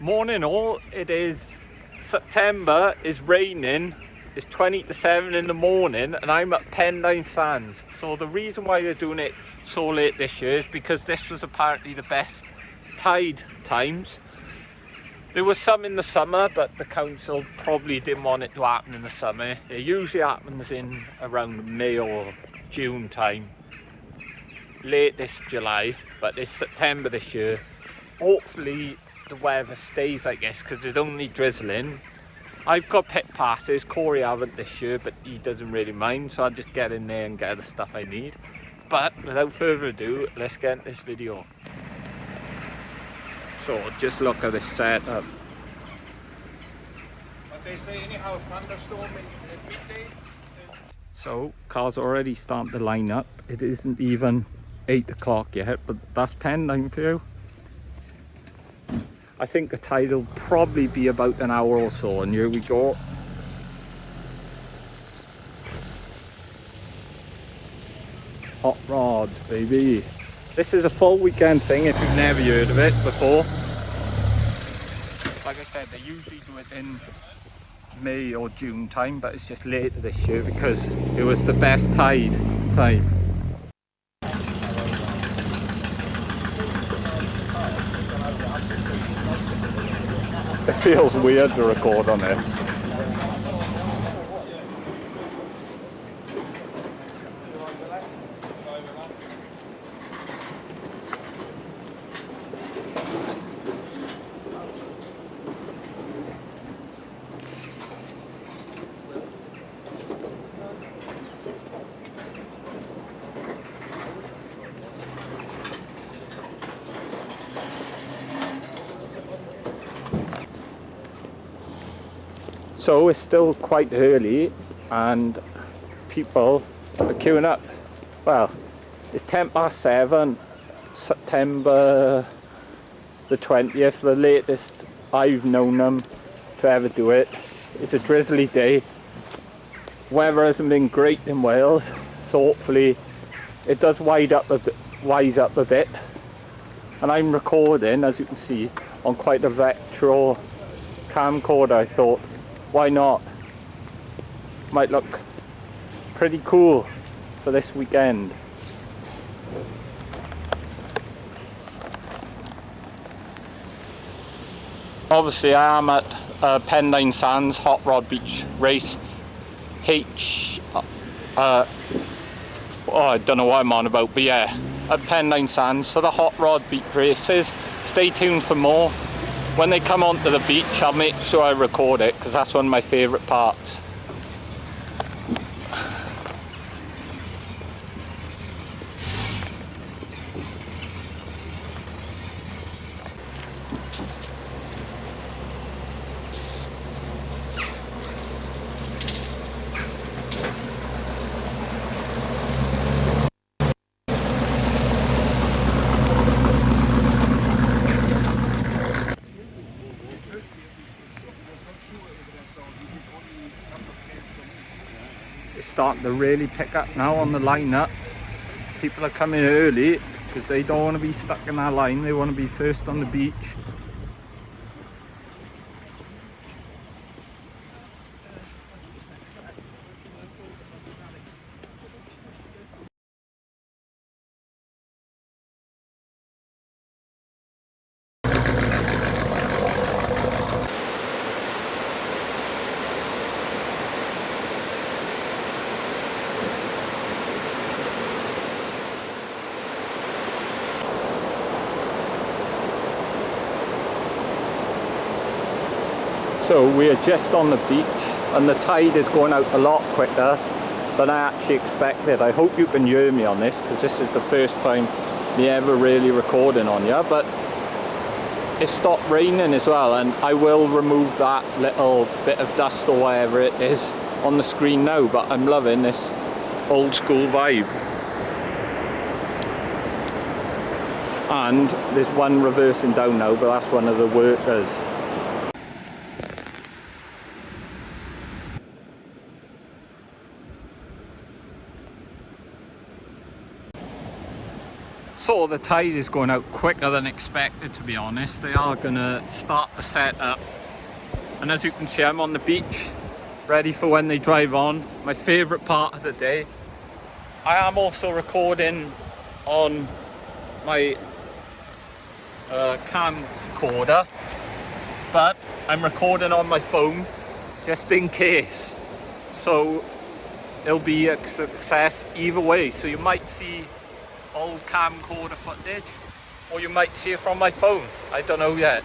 Morning all, it is September, it's raining, it's 20 to 7 in the morning and I'm at Pendine Sands. So the reason why they're doing it so late this year is because this was apparently the best tide times. There was some in the summer, but the council probably didn't want it to happen in the summer. It usually happens in around May or June time. Late this July, but it's September this year. Hopefully the weather stays like this because it's only drizzling. I've got pit passes, Corey haven't this year, but he doesn't really mind, so I'll just get in there and get the stuff I need. But without further ado, let's get into this video. So just look at this setup. But they say anyhow thunderstorm in midday. So cars already starting to line up. It isn't even 8 o'clock yet, but that's Pendine for you. I think the tide will probably be about an hour or so, and here we go. Hot rods, baby. This is a full weekend thing if you've never heard of it before. Like I said, they usually do it in May or June time, but it's just later this year because it was the best tide time. It feels weird to record on it. So it's still quite early and people are queuing up. Well, it's 7:10, September the 20th, the latest I've known them to ever do it. It's a drizzly day. Weather hasn't been great in Wales, so hopefully it does wise up a bit. And I'm recording, as you can see, on quite a retro camcorder. I thought, why not? Might look pretty cool for this weekend. Obviously I am at Pendine Sands Hot Rod Beach Race. I don't know what I'm on about, but yeah, at Pendine Sands for the Hot Rod Beach races. Stay tuned for more. When they come onto the beach, I'll make sure I record it because that's one of my favourite parts. It's starting to really pick up now on the lineup. People are coming early because they don't want to be stuck in that line. They want to be first on the beach. So we are just on the beach and the tide is going out a lot quicker than I actually expected. I hope you can hear me on this because this is the first time me ever really recording on you, but it stopped raining as well, and I will remove that little bit of dust or whatever it is on the screen now, but I'm loving this old school vibe. And there's one reversing down now, but that's one of the workers. So the tide is going out quicker than expected, to be honest. They are gonna start the setup. And as you can see, I'm on the beach, ready for when they drive on. My favourite part of the day. I am also recording on my camcorder, but I'm recording on my phone just in case. So it'll be a success either way. So you might see old camcorder footage, or you might see it from my phone. I don't know yet.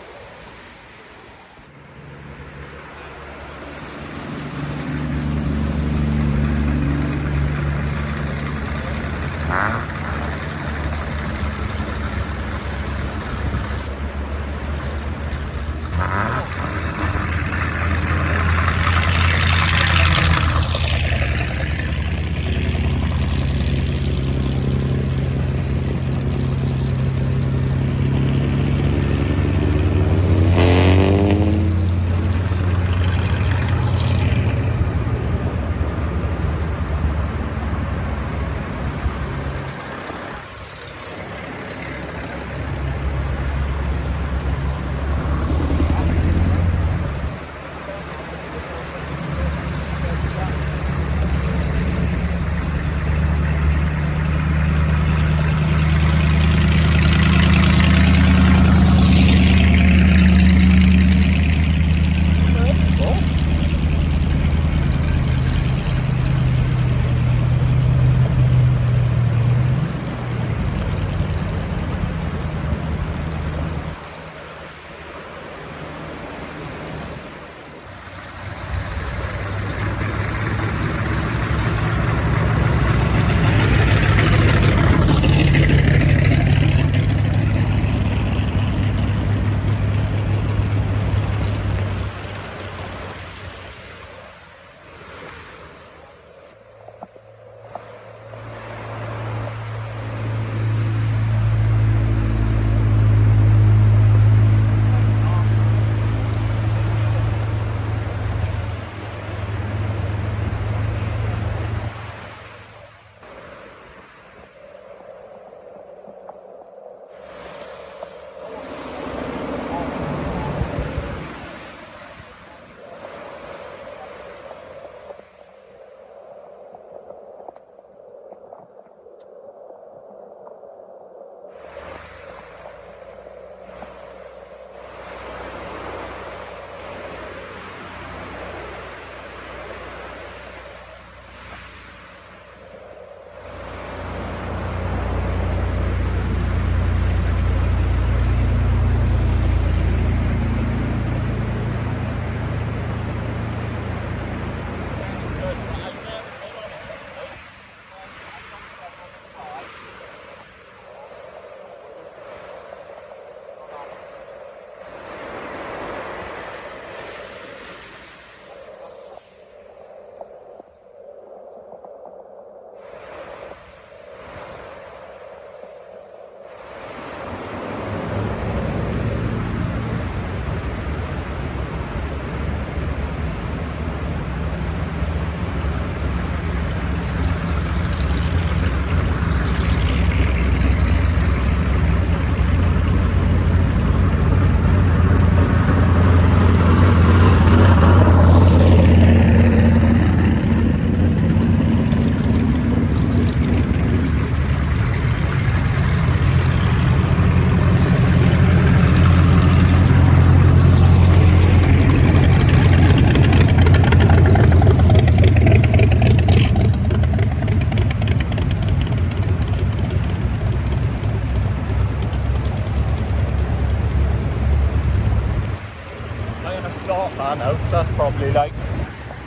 now, so that's probably like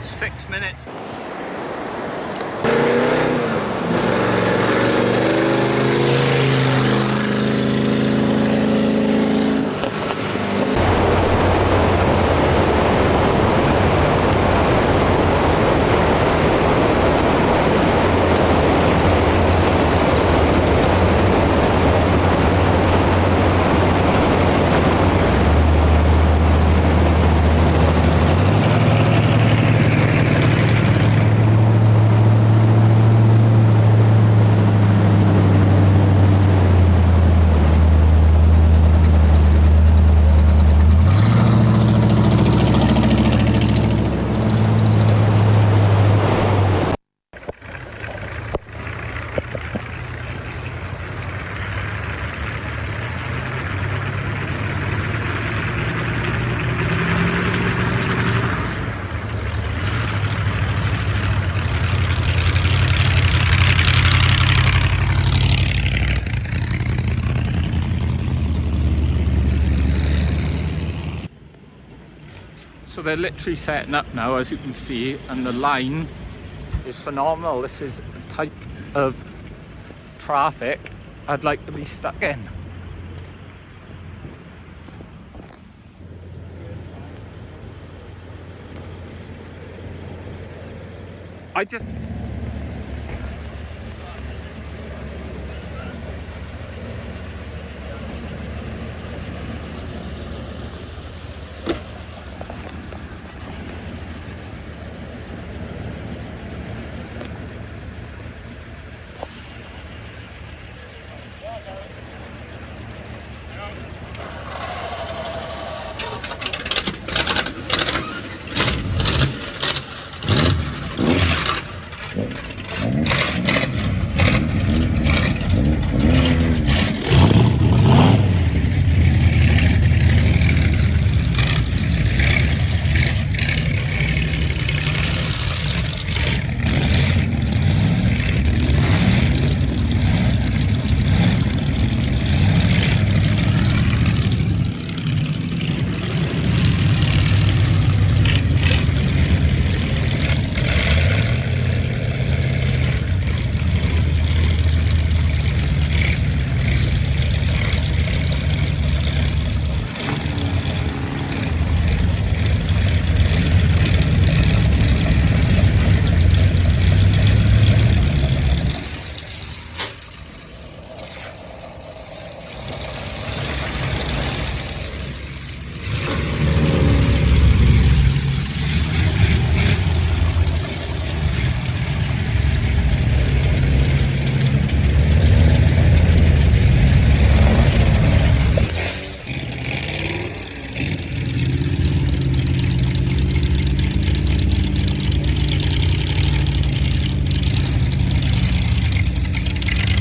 6 minutes. So they're literally setting up now, as you can see, and the line is phenomenal. This is a type of traffic I'd like to be stuck in. I just...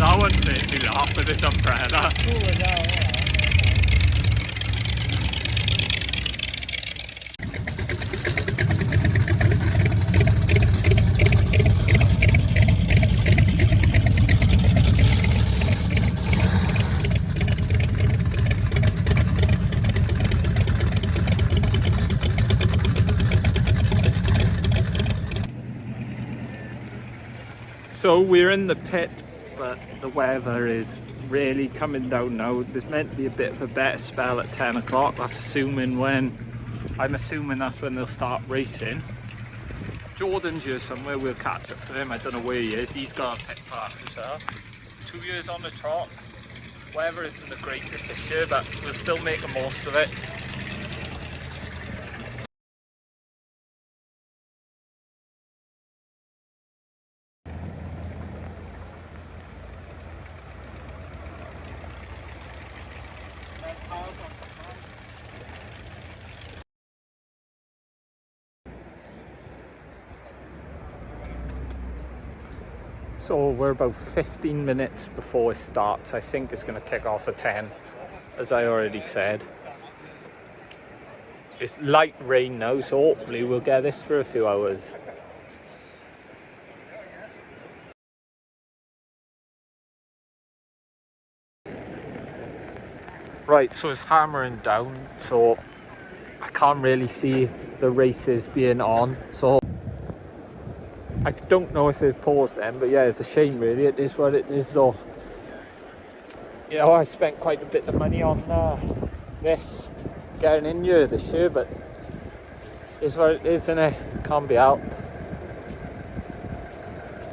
That one's made me laugh with this umbrella. So we're in the pit, but the weather is really coming down now. There's meant to be a bit of a better spell at 10 o'clock. That's assuming I'm assuming that's when they'll start racing. Jordan's here somewhere, we'll catch up with him. I don't know where he is. He's got a pit pass as well. 2 years on the trot. Weather isn't the greatest this year, but we'll still make the most of it. So we're about 15 minutes before it starts. I think it's going to kick off at 10, as I already said. It's light rain now, so hopefully we'll get this for a few hours. Right, so it's hammering down, so I can't really see the races being on. So I don't know if they paused them, but yeah, it's a shame really. It is what it is though. You know, I spent quite a bit of money on this, getting in here this year, but it's what it is, innit? Can't be out.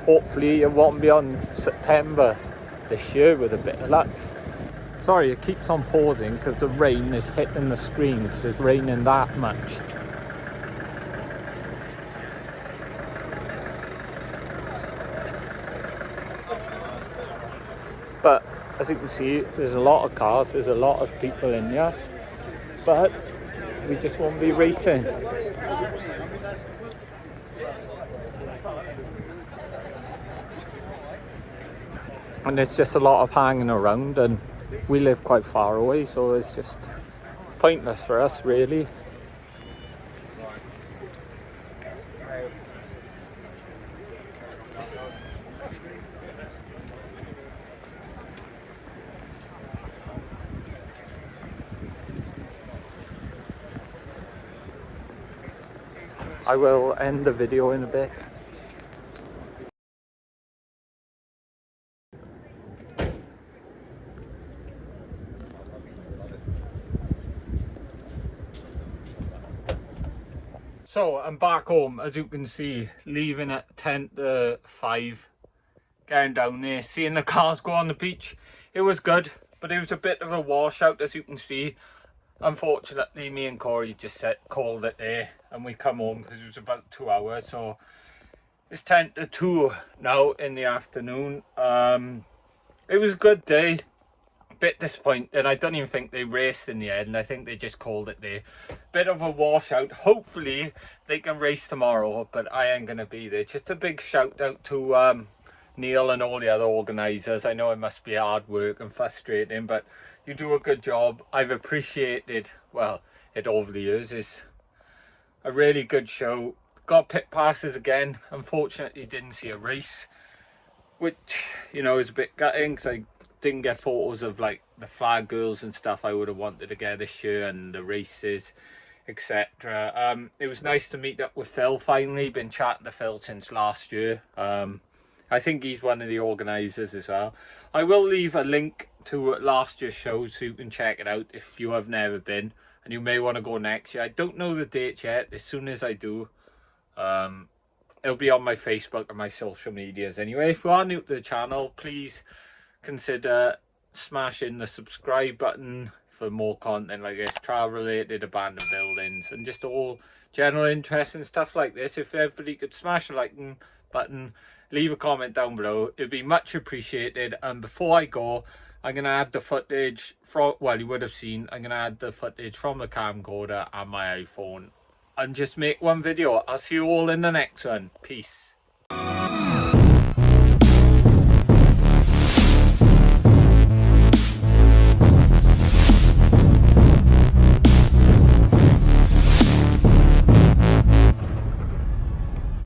Hopefully it won't be on September this year with a bit of luck. Sorry, it keeps on pausing because the rain is hitting the screen because it's raining that much. But as you can see, there's a lot of cars, there's a lot of people in here, but we just won't be racing. And it's just a lot of hanging around, and we live quite far away, so it's just pointless for us really. I will end the video in a bit. So I'm back home, as you can see, leaving at 10 to 5, getting down there, seeing the cars go on the beach. It was good, but it was a bit of a washout, as you can see. Unfortunately, me and Corey just called it there, and we come home because it was about 2 hours. So it's 10 to 2 now in the afternoon. It was a good day. Bit disappointed. I don't even think they raced in the end. I think they just called it there. Bit of a washout. Hopefully they can race tomorrow, but I ain't gonna be there. Just a big shout out to Neil and all the other organisers. I know it must be hard work and frustrating, but you do a good job. I've appreciated, well, it over the years. It's a really good show. Got pit passes again. Unfortunately didn't see a race, which, you know, is a bit gutting because I didn't get photos of like the flag girls and stuff I would have wanted to get this year, and the races, etc. It was nice to meet up with Phil finally. Been chatting to Phil since last year. I think he's one of the organisers as well. I will leave a link to last year's show so you can check it out if you have never been and you may want to go next year. I don't know the date yet. As soon as I do, it'll be on my Facebook and my social medias. Anyway, if you are new to the channel, please consider smashing the subscribe button for more content like this, travel related, abandoned buildings, and just all general interest and stuff like this. If everybody could smash the like button, leave a comment down below, it'd be much appreciated. And before I go, I'm gonna add the footage from, well, you would have seen, I'm gonna add the footage from the camcorder and my iPhone and just make one video. I'll see you all in the next one. Peace.